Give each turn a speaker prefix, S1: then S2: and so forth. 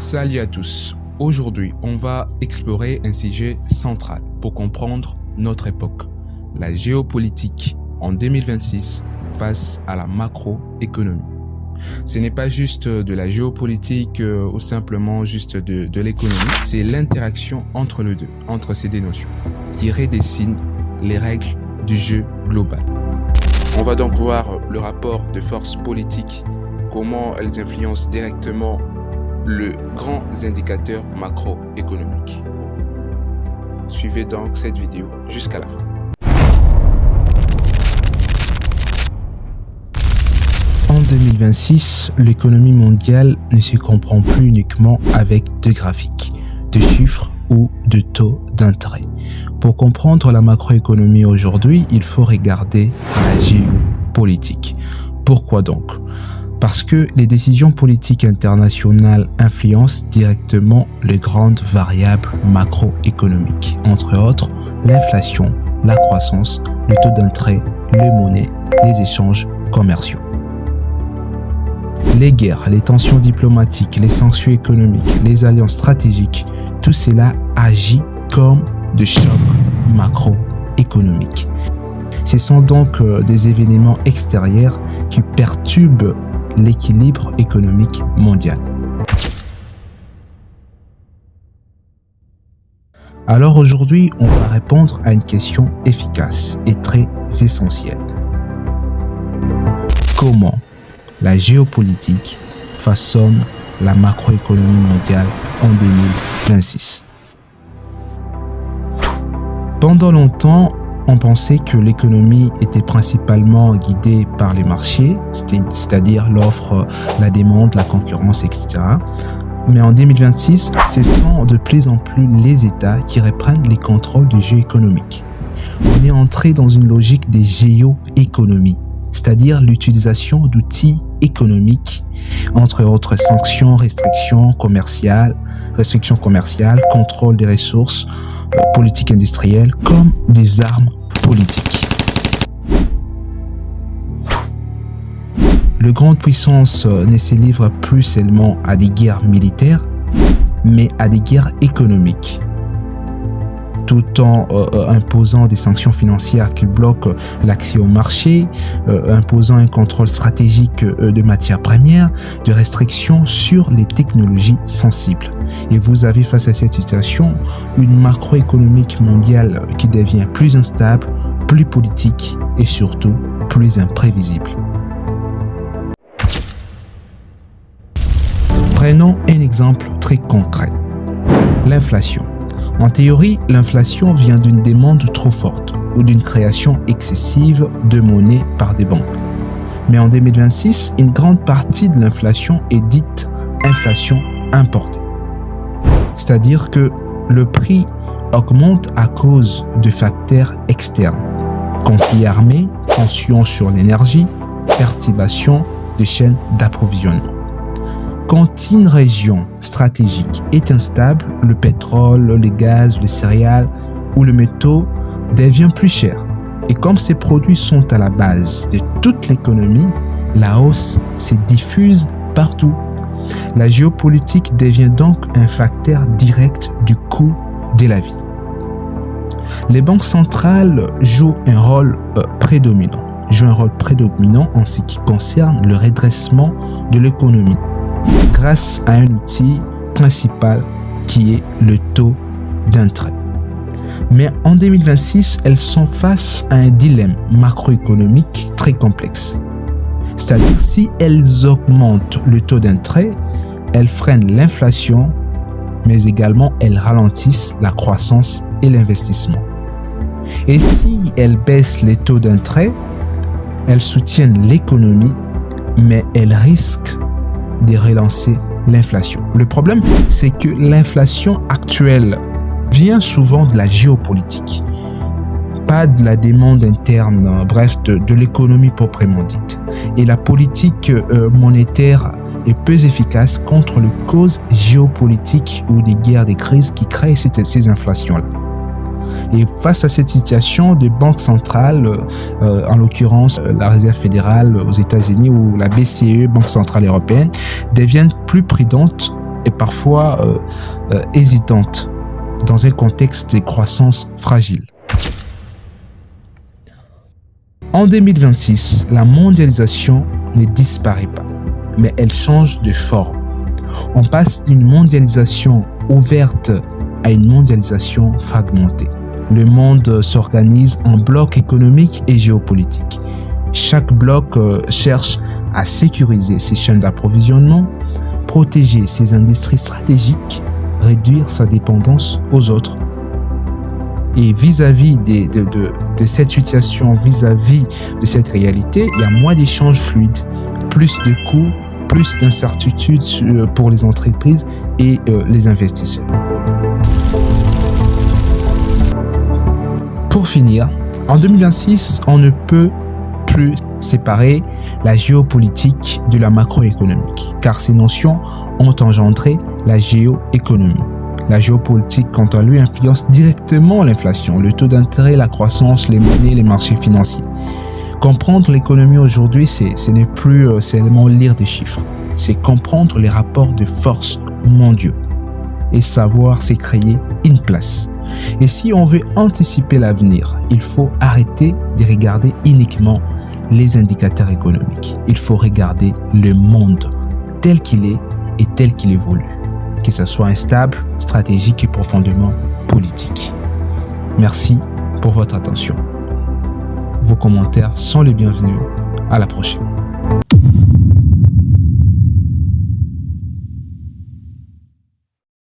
S1: Salut à tous. Aujourd'hui, on va explorer un sujet central pour comprendre notre époque, la géopolitique en 2026 face à la macroéconomie. Ce n'est pas juste de la géopolitique ou simplement juste de l'économie, c'est l'interaction entre les deux, entre ces deux notions, qui redessine les règles du jeu global. On va donc voir le rapport de forces politiques, comment elles influencent directement les grands indicateurs macroéconomiques. Suivez donc cette vidéo jusqu'à la fin. En 2026, l'économie mondiale ne se comprend plus uniquement avec de graphiques, de chiffres ou de taux d'intérêt. Pour comprendre la macroéconomie aujourd'hui, il faut regarder la géopolitique. Pourquoi donc ? Parce que les décisions politiques internationales influencent directement les grandes variables macroéconomiques, entre autres l'inflation, la croissance, le taux d'intérêt, les monnaies, les échanges commerciaux. Les guerres, les tensions diplomatiques, les sanctions économiques, les alliances stratégiques, tout cela agit comme des chocs macroéconomiques. Ce sont donc des événements extérieurs qui perturbent l'équilibre économique mondial. Alors aujourd'hui, on va répondre à une question efficace et très essentielle. Comment la géopolitique façonne la macroéconomie mondiale en 2026? Pendant longtemps, on pensait que l'économie était principalement guidée par les marchés, c'est-à-dire l'offre, la demande, la concurrence, etc. Mais en 2026, ce sont de plus en plus les États qui reprennent les contrôles du jeu économique. On est entré dans une logique des géoéconomies, c'est-à-dire l'utilisation d'outils économiques, entre autres sanctions, restrictions commerciales, contrôle des ressources, politique industrielle, comme des armes politiques. Les grandes puissances ne se livrent plus seulement à des guerres militaires, mais à des guerres économiques, tout en imposant des sanctions financières qui bloquent l'accès au marché, imposant un contrôle stratégique de matières premières, de restrictions sur les technologies sensibles. Et vous avez face à cette situation une macroéconomique mondiale qui devient plus instable, plus politique et surtout plus imprévisible. Prenons un exemple très concret. L'inflation. En théorie, l'inflation vient d'une demande trop forte ou d'une création excessive de monnaie par des banques. Mais en 2026, une grande partie de l'inflation est dite inflation importée. C'est-à-dire que le prix augmente à cause de facteurs externes. Conflits armés, tensions sur l'énergie, perturbations des chaînes d'approvisionnement. Quand une région stratégique est instable, le pétrole, le gaz, les céréales ou le métaux devient plus cher. Et comme ces produits sont à la base de toute l'économie, la hausse se diffuse partout. La géopolitique devient donc un facteur direct du coût de la vie. Les banques centrales jouent un rôle prédominant en ce qui concerne le redressement de l'économie, grâce à un outil principal qui est le taux d'intérêt. Mais en 2026, elles sont face à un dilemme macroéconomique très complexe. C'est-à-dire, si elles augmentent le taux d'intérêt, elles freinent l'inflation, mais également elles ralentissent la croissance et l'investissement. Et si elles baissent les taux d'intérêt, elles soutiennent l'économie, mais elles risquent de relancer l'inflation. Le problème, c'est que l'inflation actuelle vient souvent de la géopolitique, pas de la demande interne, bref, de l'économie proprement dite. Et la politique monétaire est peu efficace contre les causes géopolitiques ou des guerres, des crises qui créent ces inflations-là. Et face à cette situation, des banques centrales, en l'occurrence la Réserve fédérale aux États-Unis ou la BCE, Banque centrale européenne, deviennent plus prudentes et parfois hésitante dans un contexte de croissance fragile. En 2026, la mondialisation ne disparaît pas, mais elle change de forme. On passe d'une mondialisation ouverte à une mondialisation fragmentée. Le monde s'organise en blocs économiques et géopolitiques. Chaque bloc cherche à sécuriser ses chaînes d'approvisionnement, protéger ses industries stratégiques, réduire sa dépendance aux autres. Et vis-à-vis de cette situation, vis-à-vis de cette réalité, il y a moins d'échanges fluides, plus de coûts, plus d'incertitudes pour les entreprises et les investisseurs. Pour finir, en 2026, on ne peut plus séparer la géopolitique de la macroéconomique, car ces notions ont engendré la géoéconomie. La géopolitique, quant à lui, influence directement l'inflation, le taux d'intérêt, la croissance, les monnaies, les marchés financiers. Comprendre l'économie aujourd'hui, ce n'est plus seulement lire des chiffres, c'est comprendre les rapports de force mondiaux et savoir se créer une place. Et si on veut anticiper l'avenir, il faut arrêter de regarder uniquement les indicateurs économiques. Il faut regarder le monde tel qu'il est et tel qu'il évolue, que ce soit instable, stratégique et profondément politique. Merci pour votre attention. Vos commentaires sont les bienvenus. À la prochaine.